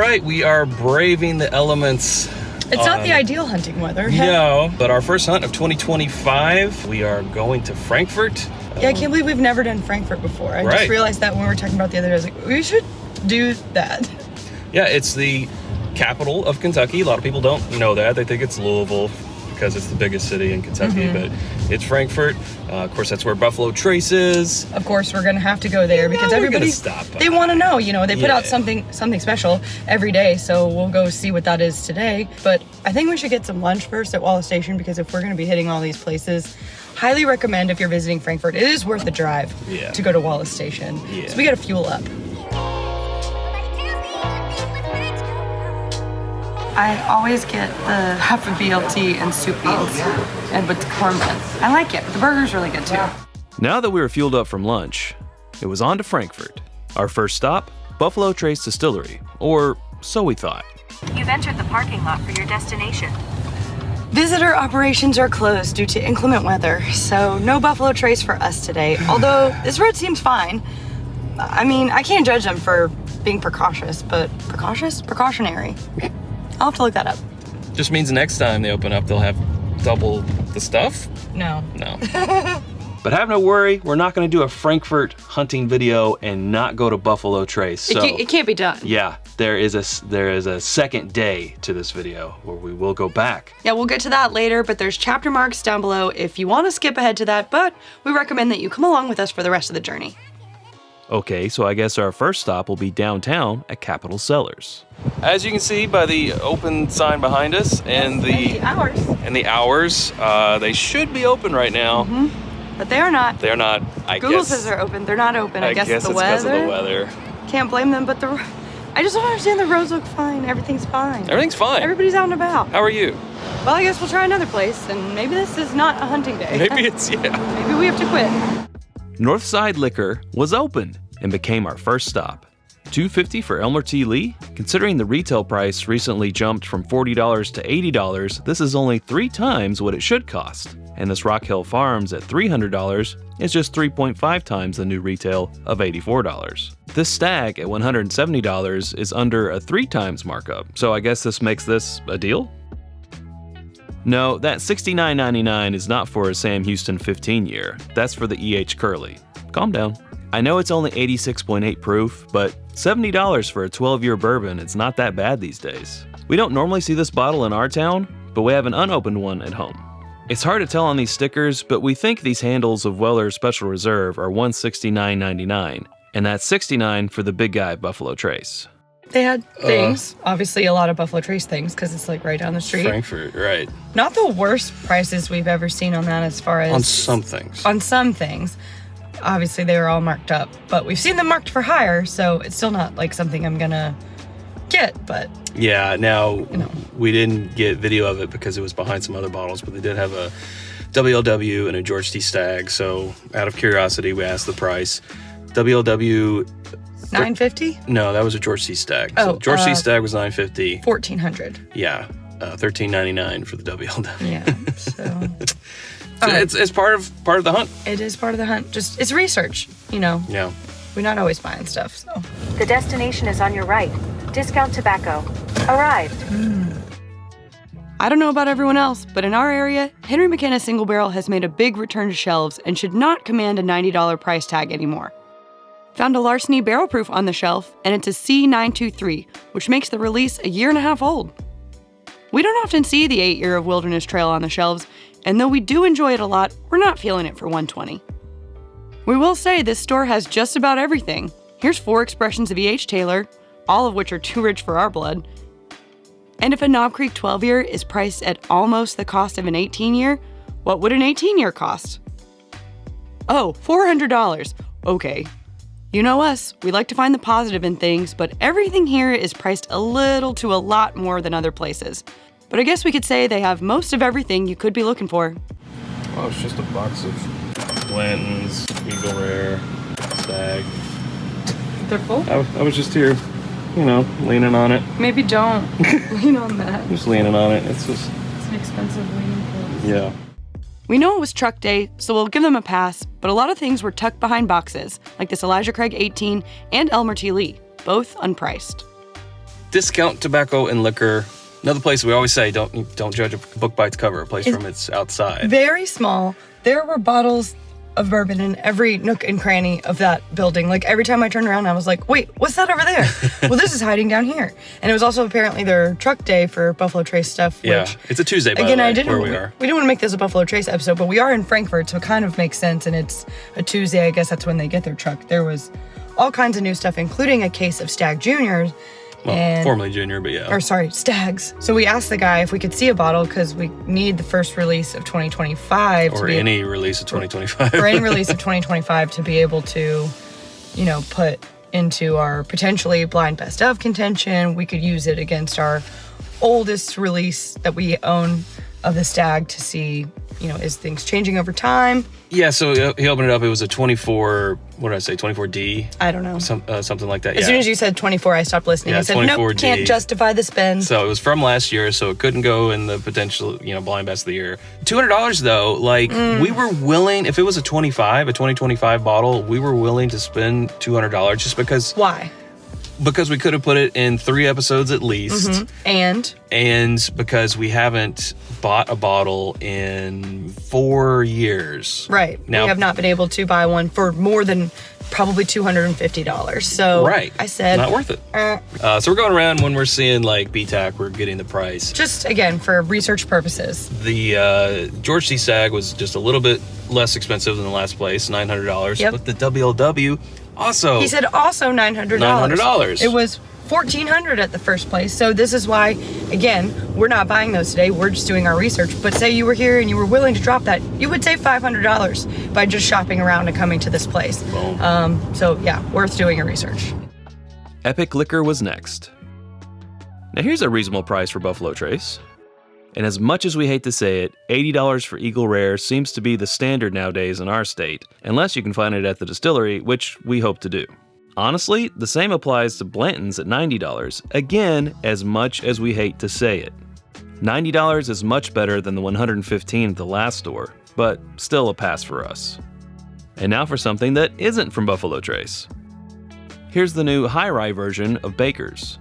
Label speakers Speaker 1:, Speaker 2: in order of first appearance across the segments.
Speaker 1: right, we are braving the elements.
Speaker 2: It's not the ideal hunting weather.
Speaker 1: No, but our first hunt of 2025, we are going to Frankfort.
Speaker 2: Yeah, I can't believe we've never done Frankfort before. I just realized that when we were talking about the other day. I was like, we should do that.
Speaker 1: Yeah, it's the capital of Kentucky. A lot of people don't know that. They think it's Louisville because it's the biggest city in Kentucky, but it's Frankfort. Of course, that's where Buffalo Trace is.
Speaker 2: Of course, we're going to have to go there because everybody, they want to know, they put out something special every day, so we'll go see what that is today. But I think we should get some lunch first at Wallace Station because if we're going to be hitting all these places, highly recommend if you're visiting Frankfort, it is worth the drive to go to Wallace Station. So we got to fuel up. I always get the half a BLT and soup beans and with cornbread. I like it, but the burger's really good too.
Speaker 3: Now that we were fueled up from lunch, it was on to Frankfort. Our first stop, Buffalo Trace Distillery, or so we thought.
Speaker 4: You've entered the parking lot for your destination.
Speaker 2: Visitor operations are closed due to inclement weather, so no Buffalo Trace for us today, although this road seems fine. I mean, I can't judge them for being precautious, but precautionary. I'll have to look that up.
Speaker 1: Just means next time they open up, they'll have double the stuff?
Speaker 2: No.
Speaker 3: But have no worry, we're not going to do a Frankfort hunting video and not go to Buffalo Trace. So,
Speaker 2: it can't be done.
Speaker 3: Yeah, there is a second day to this video where we will go back.
Speaker 2: Yeah, we'll get to that later, but there's chapter marks down below if you want to skip ahead to that, but we recommend that you come along with us for the rest of the journey.
Speaker 3: Okay, so I guess our first stop will be downtown at Capitol Cellars.
Speaker 1: As you can see by the open sign behind us and the hours, they should be open right now.
Speaker 2: But they are not.
Speaker 1: They're not.
Speaker 2: Google says they're open. They're not open. I guess it's because of the weather. Can't blame them, but I just don't understand. The roads look fine. Everything's fine.
Speaker 1: Everything's fine.
Speaker 2: Everybody's out and about.
Speaker 1: How are you?
Speaker 2: Well, I guess we'll try another place, and maybe this is not a hunting day.
Speaker 1: Maybe it's,
Speaker 2: Maybe we have to quit.
Speaker 3: Northside Liquor was open and became our first stop. $2.50 for Elmer T. Lee? Considering the retail price recently jumped from $40 to $80, this is only 3 times what it should cost. And this Rock Hill Farms at $300 is just 3.5 times the new retail of $84. This Stag at $170 is under a 3 times markup, so I guess this makes this a deal? No, that $69.99 is not for a Sam Houston 15 year. That's for the E.H. Curley. Calm down. I know it's only 86.8 proof, but $70 for a 12-year bourbon is not that bad these days. We don't normally see this bottle in our town, but we have an unopened one at home. It's hard to tell on these stickers, but we think these handles of Weller's Special Reserve are $169.99, and that's $69 for the big guy Buffalo Trace.
Speaker 2: They had things, obviously a lot of Buffalo Trace things, because it's like right down the street.
Speaker 1: Frankfort, right.
Speaker 2: Not the worst prices we've ever seen on that as far as...
Speaker 1: On some things.
Speaker 2: On some things. Obviously, they were all marked up, but we've seen them marked for higher, so it's still not like something I'm gonna get, but...
Speaker 1: Yeah, now, we didn't get video of it because it was behind some other bottles, but they did have a WLW and a George T. Stag, so out of curiosity, we asked the price. WLW...
Speaker 2: $9.50?
Speaker 1: No, that was a George T. Stag. So George T. Stag was $9.50.
Speaker 2: $1,400.
Speaker 1: Yeah, $13.99 for the WLW.
Speaker 2: Yeah, so...
Speaker 1: It's part of the hunt.
Speaker 2: It is part of the hunt. Just it's research,
Speaker 1: Yeah.
Speaker 2: We're not always buying stuff, so.
Speaker 4: The destination is on your right. Discount tobacco. Arrived.
Speaker 2: I don't know about everyone else, but in our area, Henry McKenna Single Barrel has made a big return to shelves and should not command a $90 price tag anymore. Found a Larceny barrel proof on the shelf, and it's a C923, which makes the release a 1.5 years old. We don't often see the 8-year of Wilderness Trail on the shelves, and though we do enjoy it a lot, we're not feeling it for $120. We will say this store has just about everything. Here's 4 expressions of E.H. Taylor, all of which are too rich for our blood. And if a Knob Creek 12-year is priced at almost the cost of an 18-year, what would an 18-year cost? Oh, $400. Okay. You know us, we like to find the positive in things, but everything here is priced a little to a lot more than other places. But I guess we could say they have most of everything you could be looking for.
Speaker 1: Oh, it's just a box of Blanton's, Eagle Rare, Stag.
Speaker 2: They're full?
Speaker 1: I was just here, leaning on it.
Speaker 2: Maybe don't lean on that.
Speaker 1: Just leaning on it. It's
Speaker 2: an expensive leaning place.
Speaker 1: Yeah.
Speaker 2: We know it was truck day, so we'll give them a pass, but a lot of things were tucked behind boxes, like this Elijah Craig 18 and Elmer T. Lee, both unpriced.
Speaker 1: Discount Tobacco and Liquor. Another place we always say, don't judge a book by its cover, a place from its outside.
Speaker 2: Very small. There were bottles of bourbon in every nook and cranny of that building. Like, every time I turned around, I was like, wait, what's that over there? Well, this is hiding down here. And it was also apparently their truck day for Buffalo Trace stuff. Which,
Speaker 1: yeah, it's a Tuesday, by
Speaker 2: again,
Speaker 1: the way, where we are.
Speaker 2: We didn't want to make this a Buffalo Trace episode, but we are in Frankfort, so it kind of makes sense. And it's a Tuesday. I guess that's when they get their truck. There was all kinds of new stuff, including a case of Stag Juniors.
Speaker 1: Well, formerly Junior, but yeah.
Speaker 2: Or sorry, Stags. So we asked the guy if we could see a bottle because we need the first release of 2025.
Speaker 1: Or any release of 2025.
Speaker 2: Or any release of 2025 to be able to, put into our potentially blind best of contention. We could use it against our oldest release that we own of the Stag to see, is things changing over time?
Speaker 1: Yeah, so he opened it up. It was a 24, what did I say, 24D?
Speaker 2: I don't know.
Speaker 1: Something like that,
Speaker 2: As soon as you said 24, I stopped listening.
Speaker 1: Yeah,
Speaker 2: I said, nope, can't justify the spend.
Speaker 1: So it was from last year, so it couldn't go in the potential, blind best of the year. $200 though, we were willing, if it was a 2025 bottle, we were willing to spend $200 just because.
Speaker 2: Why?
Speaker 1: Because we could have put it in 3 episodes at least.
Speaker 2: Mm-hmm.
Speaker 1: And because we haven't bought a bottle in 4 years.
Speaker 2: Right.
Speaker 1: Now,
Speaker 2: we have not been able to buy one for more than probably $250. So
Speaker 1: right.
Speaker 2: I said,
Speaker 1: not worth it. So we're going around when we're seeing BTAC, we're getting the price.
Speaker 2: Just again, for research purposes.
Speaker 1: The George T. Stag was just a little bit less expensive than the last place, $900.
Speaker 2: Yep.
Speaker 1: But the WLW also.
Speaker 2: He said also $900.
Speaker 1: $900.
Speaker 2: It was $1,400 at the first place. So this is why, again, we're not buying those today. We're just doing our research. But say you were here and you were willing to drop that, you would save $500 by just shopping around and coming to this place.
Speaker 1: Boom.
Speaker 2: So yeah, worth doing your research.
Speaker 3: Epic Liquor was next. Now here's a reasonable price for Buffalo Trace. And as much as we hate to say it, $80 for Eagle Rare seems to be the standard nowadays in our state, unless you can find it at the distillery, which we hope to do. Honestly, the same applies to Blanton's at $90, again, as much as we hate to say it. $90 is much better than the $115 at the last store, but still a pass for us. And now for something that isn't from Buffalo Trace. Here's the new high rye version of Baker's.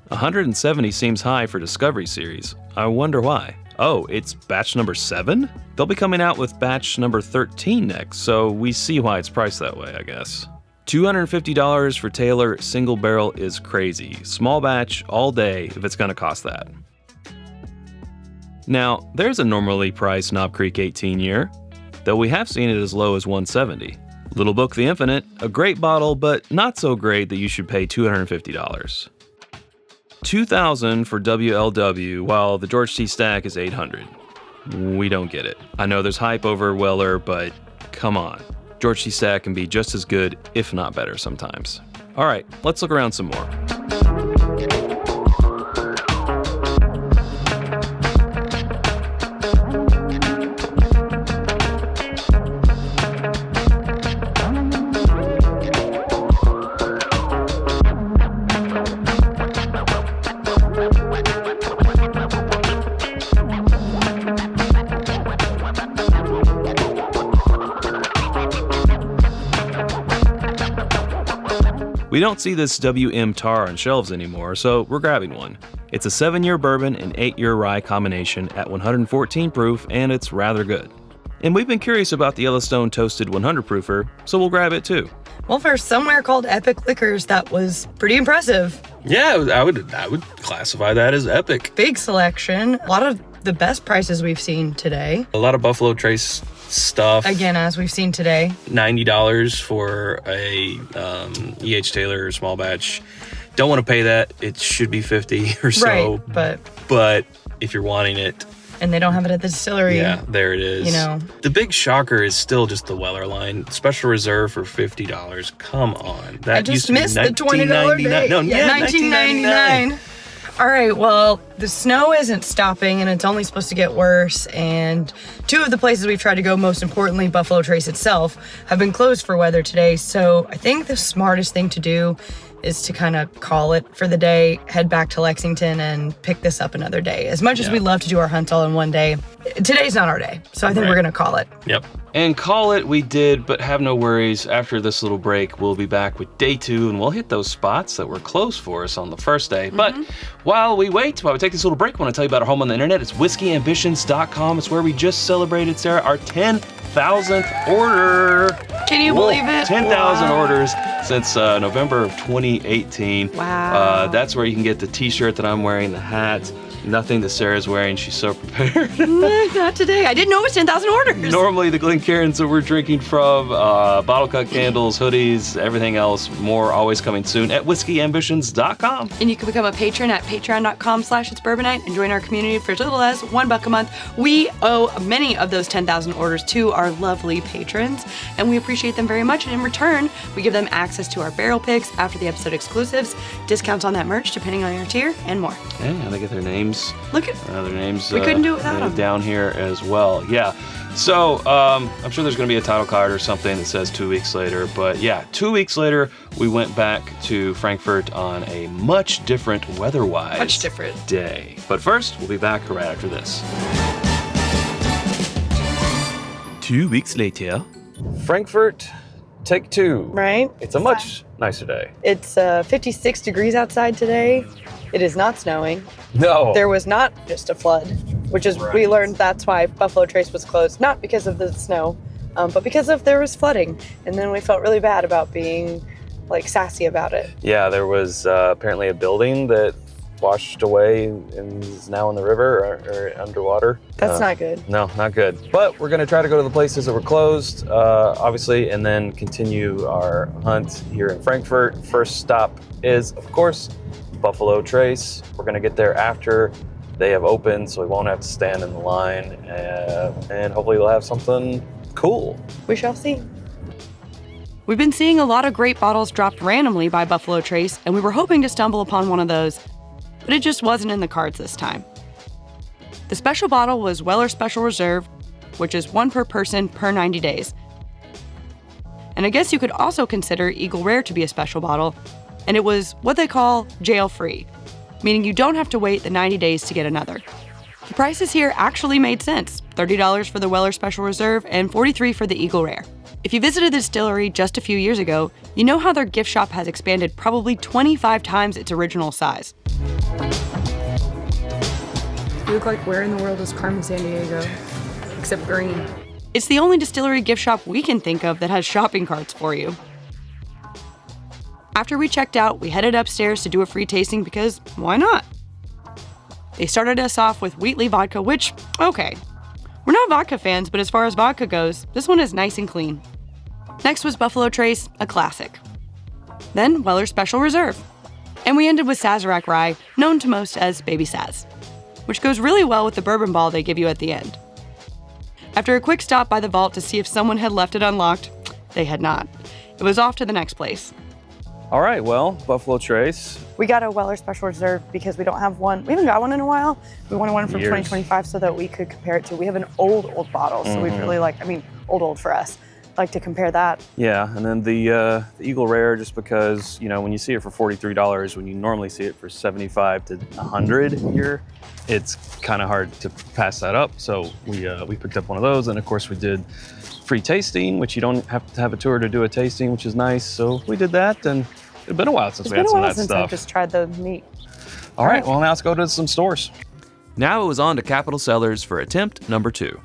Speaker 3: 170 seems high for Discovery Series. I wonder why. Oh, it's batch number 7? They'll be coming out with batch number 13 next, so we see why it's priced that way, I guess. $250 for Taylor single barrel is crazy. Small batch all day if it's gonna cost that. Now, there's a normally priced Knob Creek 18 year, though we have seen it as low as $170. Little Book the Infinite, a great bottle, but not so great that you should pay $250. $2,000 for WLW, while the George T. Stag is $800. We don't get it. I know there's hype over Weller, but come on. George T. Stag can be just as good, if not better sometimes. All right, let's look around some more. We don't see this WM Tar on shelves anymore, so we're grabbing one. It's a 7-year bourbon and 8-year rye combination at 114 proof, and it's rather good. And we've been curious about the Yellowstone Toasted 100 proofer, so we'll grab it too.
Speaker 2: Well, for somewhere called Epic Liquors, that was pretty impressive.
Speaker 1: Yeah, I would classify that as epic.
Speaker 2: Big selection. A lot of the best prices we've seen today.
Speaker 1: A lot of Buffalo Trace stuff.
Speaker 2: Again, as we've seen today.
Speaker 1: $90 for a E.H. Taylor small batch. Don't want to pay that. It should be $50 or so.
Speaker 2: Right,
Speaker 1: but if you're wanting it.
Speaker 2: And they don't have it at the distillery.
Speaker 1: Yeah, there it is. The big shocker is still just the Weller line. Special reserve for $50. Come on. That
Speaker 2: I just
Speaker 1: used to be
Speaker 2: missed the $20 day.
Speaker 1: No, yeah,
Speaker 2: $19.99. All right, well, the snow isn't stopping, and it's only supposed to get worse. And 2 of the places we've tried to go, most importantly, Buffalo Trace itself, have been closed for weather today. So I think the smartest thing to do is to kind of call it for the day, head back to Lexington, and pick this up another day. As much as we love to do our hunts all in one day, today's not our day, so I think we're going to call it.
Speaker 1: Yep. And call it we did, but have no worries. After this little break, we'll be back with day 2, and we'll hit those spots that were closed for us on the first day. But while we take this little break, I want to tell you about our home on the internet. It's whiskyambitions.com. It's where we just celebrated, Sarah, our 10,000th order.
Speaker 2: Can you believe it?
Speaker 1: 10,000 orders since November of 2018.
Speaker 2: Wow.
Speaker 1: That's where you can get the t-shirt that I'm wearing, the hat. Nothing that Sarah's wearing. She's so prepared.
Speaker 2: Not today. I didn't know it was 10,000 orders.
Speaker 1: Normally, the Glencairns that we're drinking from, bottle cut candles, hoodies, everything else, more always coming soon at whiskyambitions.com.
Speaker 2: And you can become a patron at patreon.com/itsbourbonnight and join our community for as little as $1 a month. We owe many of those 10,000 orders to our lovely patrons, and we appreciate them very much. And in return, we give them access to our barrel picks, after the episode exclusives, discounts on that merch depending on your tier, and more.
Speaker 1: Yeah, and they get their names.
Speaker 2: Look at
Speaker 1: their names.
Speaker 2: We couldn't do it without them.
Speaker 1: Down here as well. Yeah. So I'm sure there's going to be a title card or something that says 2 weeks later. But yeah, 2 weeks later, we went back to Frankfort on a much different weather-wise day. But first, we'll be back right after this.
Speaker 3: 2 weeks later.
Speaker 1: Frankfort, take 2.
Speaker 2: Right?
Speaker 1: It's a much nicer day.
Speaker 2: It's 56 degrees outside today. It is not snowing.
Speaker 1: No.
Speaker 2: There was not just a flood, which is, we learned that's why Buffalo Trace was closed, not because of the snow, but because there was flooding. And then we felt really bad about being sassy about it.
Speaker 1: Yeah, there was apparently a building that washed away and is now in the river or underwater.
Speaker 2: That's not good.
Speaker 1: No, not good. But we're going to try to go to the places that were closed, obviously, and then continue our hunt here in Frankfort. First stop is, of course, Buffalo Trace. We're going to get there after they have opened, so we won't have to stand in the line, and hopefully we'll have something cool.
Speaker 2: We shall see. We've been seeing a lot of great bottles dropped randomly by Buffalo Trace, and we were hoping to stumble upon one of those, but it just wasn't in the cards this time. The special bottle was Weller Special Reserve, which is 1 per person per 90 days. And I guess you could also consider Eagle Rare to be a special bottle, and it was what they call jail-free, meaning you don't have to wait the 90 days to get another. The prices here actually made sense, $30 for the Weller Special Reserve and $43 for the Eagle Rare. If you visited the distillery just a few years ago, you know how their gift shop has expanded probably 25 times its original size. You look like where in the world is Carmen Sandiego? Except green. It's the only distillery gift shop we can think of that has shopping carts for you. After we checked out, we headed upstairs to do a free tasting because why not? They started us off with Wheatley vodka, which, okay. We're not vodka fans, but as far as vodka goes, this one is nice and clean. Next was Buffalo Trace, a classic. Then Weller Special Reserve. And we ended with Sazerac Rye, known to most as Baby Saz, which goes really well with the bourbon ball they give you at the end. After a quick stop by the vault to see if someone had left it unlocked, they had not. It was off to the next place.
Speaker 1: All right, well, Buffalo Trace.
Speaker 2: We got a Weller Special Reserve because we don't have one. We haven't got one in a while. We wanted one from 2025 so that we could compare it to. We have an old bottle, so we'd really old for us. Like to compare that.
Speaker 1: Yeah, and then the Eagle Rare, just because, when you see it for $43, when you normally see it for $75 to $100 here, it's kind of hard to pass that up. So we picked up one of those, and of course we did free tasting, which you don't have to have a tour to do a tasting, which is nice. So we did that, and it's been a while since we had some of that stuff.
Speaker 2: I've just tried the meat.
Speaker 1: All right, well, now let's go to some stores.
Speaker 3: Now it was on to Capital Cellars for attempt number 2.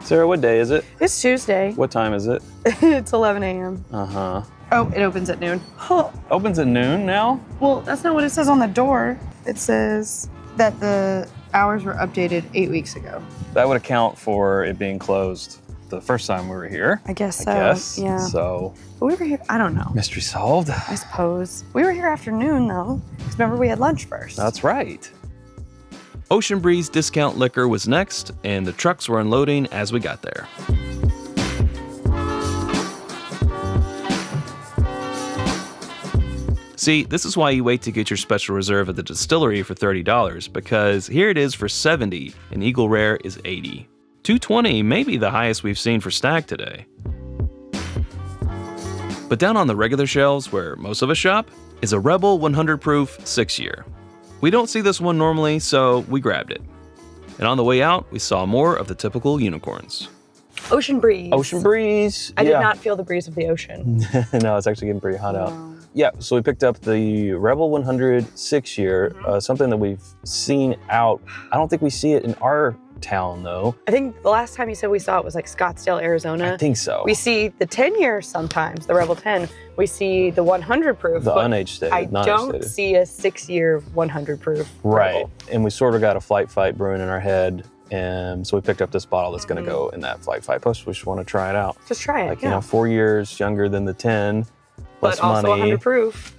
Speaker 1: Sarah, what day is it?
Speaker 2: It's Tuesday.
Speaker 1: What time is it?
Speaker 2: It's 11 a.m.
Speaker 1: Uh-huh.
Speaker 2: Oh, it opens at noon. Oh.
Speaker 1: Opens at noon now?
Speaker 2: Well, that's not what it says on the door. It says that the hours were updated 8 weeks ago.
Speaker 1: That would account for it being closed the first time we were here.
Speaker 2: I guess so. Yeah.
Speaker 1: So.
Speaker 2: But we were here, I don't know.
Speaker 1: Mystery solved.
Speaker 2: I suppose. We were here afternoon, though. Because remember, we had lunch first.
Speaker 1: That's right.
Speaker 3: Ocean Breeze Discount Liquor was next, and the trucks were unloading as we got there. See, this is why you wait to get your special reserve at the distillery for $30, because here it is for $70, and Eagle Rare is $80. $220 may be the highest we've seen for Stag today. But down on the regular shelves, where most of us shop, is a Rebel 100 proof 6-year. We don't see this one normally, so we grabbed it. And on the way out, we saw more of the typical unicorns.
Speaker 2: Ocean breeze.
Speaker 1: Ocean breeze.
Speaker 2: I did not feel the breeze of the ocean.
Speaker 1: No, it's actually getting pretty hot out. Yeah, so we picked up the Rebel 100 6-year, something that we've seen out. I don't think we see it in our town, though.
Speaker 2: I think the last time you said we saw it was like Scottsdale, Arizona.
Speaker 1: I think so.
Speaker 2: We see the 10-year sometimes, the Rebel 10. We see the 100 proof.
Speaker 1: The unaged stated,
Speaker 2: I don't see a 6-year 100 proof.
Speaker 1: Right,
Speaker 2: Rebel.
Speaker 1: and we sort of got a flight fight brewing in our head. And so we picked up this bottle that's going to go in that flight fight post. We just want to try it out.
Speaker 2: Just try it,
Speaker 1: Like, you know, 4 years younger than the 10, less
Speaker 2: but also
Speaker 1: money.
Speaker 2: 100 proof.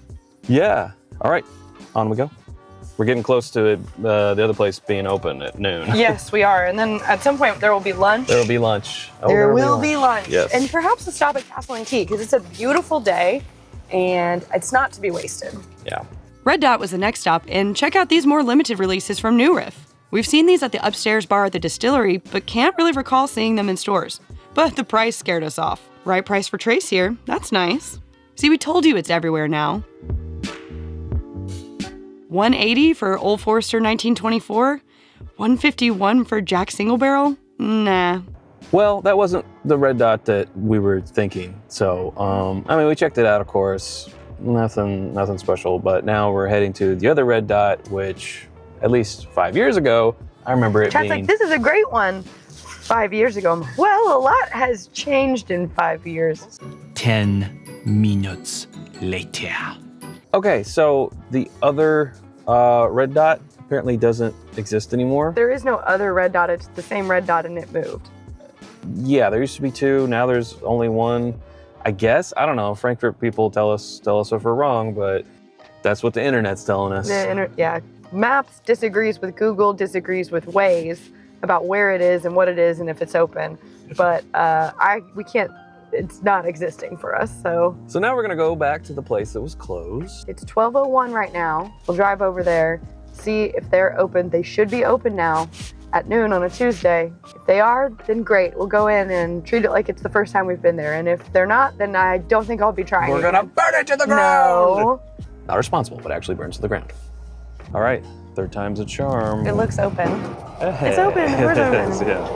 Speaker 1: Yeah. All right, on we go. We're getting close to it, the other place being open at noon.
Speaker 2: Yes, we are. And then at some point there will be lunch.
Speaker 1: There will be lunch.
Speaker 2: There will be lunch.
Speaker 1: Yes.
Speaker 2: And perhaps a stop at Castle and Key because it's a beautiful day and it's not to be wasted.
Speaker 1: Yeah.
Speaker 2: Red Dot was the next stop, and check out these more limited releases from New Riff. We've seen these at the upstairs bar at the distillery, but can't really recall seeing them in stores. But the price scared us off. Right price for Trace here. That's nice. See, we told you it's everywhere now. $180 for Old Forester 1924? $151 for Jack Single Barrel? Nah.
Speaker 1: Well, that wasn't the Red Dot that we were thinking. So, I mean, we checked it out, of course. Nothing special. But now we're heading to the other Red Dot, which at least 5 years ago, I remember it
Speaker 2: Chad's
Speaker 1: being...
Speaker 2: like, this is a great one. 5 years ago. I'm like, well, a lot has changed in 5 years.
Speaker 3: 10 minutes later.
Speaker 1: Okay, so the other Red Dot apparently doesn't exist anymore.
Speaker 2: There is no other Red Dot. It's the same Red Dot and it moved.
Speaker 1: Yeah, there used to be 2. Now there's only 1. I guess. I don't know. Frankfort people tell us if we're wrong, but that's what the internet's telling us.
Speaker 2: Yeah. Maps disagrees with Google, disagrees with Waze about where it is and what it is and if it's open. But we can't, it's not existing for us, so.
Speaker 1: So now we're gonna go back to the place that was closed.
Speaker 2: It's 12:01 right now. We'll drive over there, see if they're open. They should be open now at noon on a Tuesday. If they are, then great. We'll go in and treat it like it's the first time we've been there. And if they're not, then I don't think I'll be trying.
Speaker 1: We're gonna burn it to the ground!
Speaker 2: No.
Speaker 1: Not responsible, but actually burns to the ground. All right, third time's a charm.
Speaker 2: It looks open. It's open. We're open.
Speaker 1: Yeah.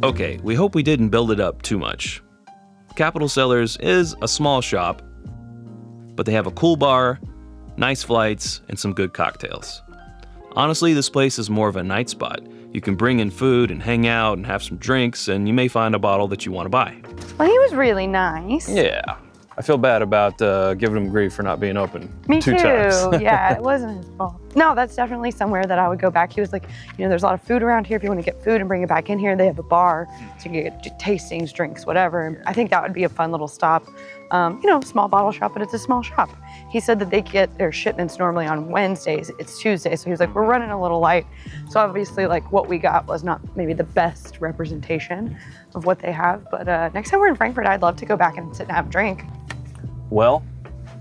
Speaker 3: Okay, we hope we didn't build it up too much. Capitol Cellars is a small shop, but they have a cool bar, nice flights, and some good cocktails. Honestly, this place is more of a night spot. You can bring in food and hang out and have some drinks, and you may find a bottle that you want to buy.
Speaker 2: Well, he was really nice.
Speaker 1: Yeah. I feel bad about giving him grief for not being open
Speaker 2: Me
Speaker 1: 2
Speaker 2: too.
Speaker 1: times.
Speaker 2: Yeah, it wasn't his fault. No, that's definitely somewhere that I would go back. He was like, there's a lot of food around here. If you want to get food and bring it back in here, they have a bar, so you can get tastings, drinks, whatever. And I think that would be a fun little stop. Small bottle shop, but it's a small shop. He said that they get their shipments normally on Wednesdays. It's Tuesday, so he was like, we're running a little light. So obviously, like, what we got was not maybe the best representation of what they have. But next time we're in Frankfort, I'd love to go back and sit and have a drink.
Speaker 1: Well,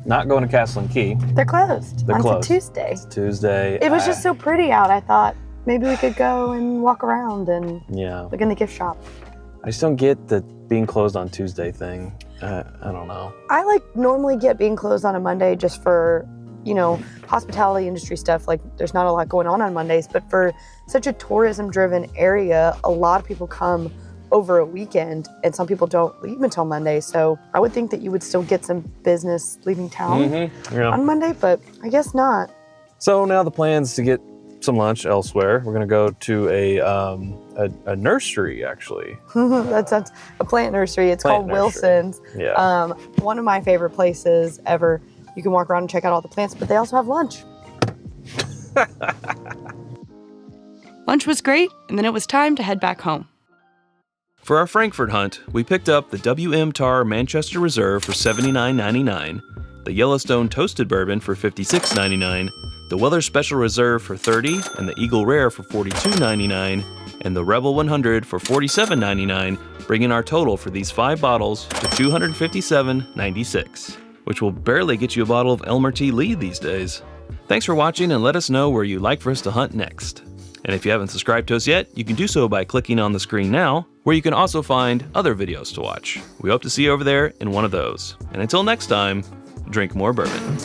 Speaker 1: not going to Castle and Key.
Speaker 2: They're closed.
Speaker 1: They're
Speaker 2: on
Speaker 1: closed.
Speaker 2: Tuesday.
Speaker 1: It's Tuesday.
Speaker 2: It was just so pretty out. I thought maybe we could go and walk around and look in the gift shop.
Speaker 1: I just don't get the being closed on Tuesday thing. I don't know.
Speaker 2: I normally get being closed on a Monday just for, hospitality industry stuff. Like there's not a lot going on Mondays, but for such a tourism driven area, a lot of people come over a weekend and some people don't leave until Monday. So I would think that you would still get some business leaving town on Monday, but I guess not.
Speaker 1: So now the plan's to get some lunch elsewhere. We're gonna go to a nursery, actually.
Speaker 2: That's a plant nursery. It's called Wilson's.
Speaker 1: Yeah.
Speaker 2: One of my favorite places ever. You can walk around and check out all the plants, but they also have lunch. Lunch was great, and then it was time to head back home.
Speaker 3: For our Frankfort hunt, we picked up the WM Tar Manchester Reserve for $79.99, the Yellowstone Toasted Bourbon for $56.99, the Weller Special Reserve for $30, and the Eagle Rare for $42.99, and the Rebel 100 for $47.99, bringing our total for these 5 bottles to $257.96, which will barely get you a bottle of Elmer T. Lee these days. Thanks for watching, and let us know where you'd like for us to hunt next. And if you haven't subscribed to us yet, you can do so by clicking on the screen now, where you can also find other videos to watch. We hope to see you over there in one of those. And until next time, drink more bourbon.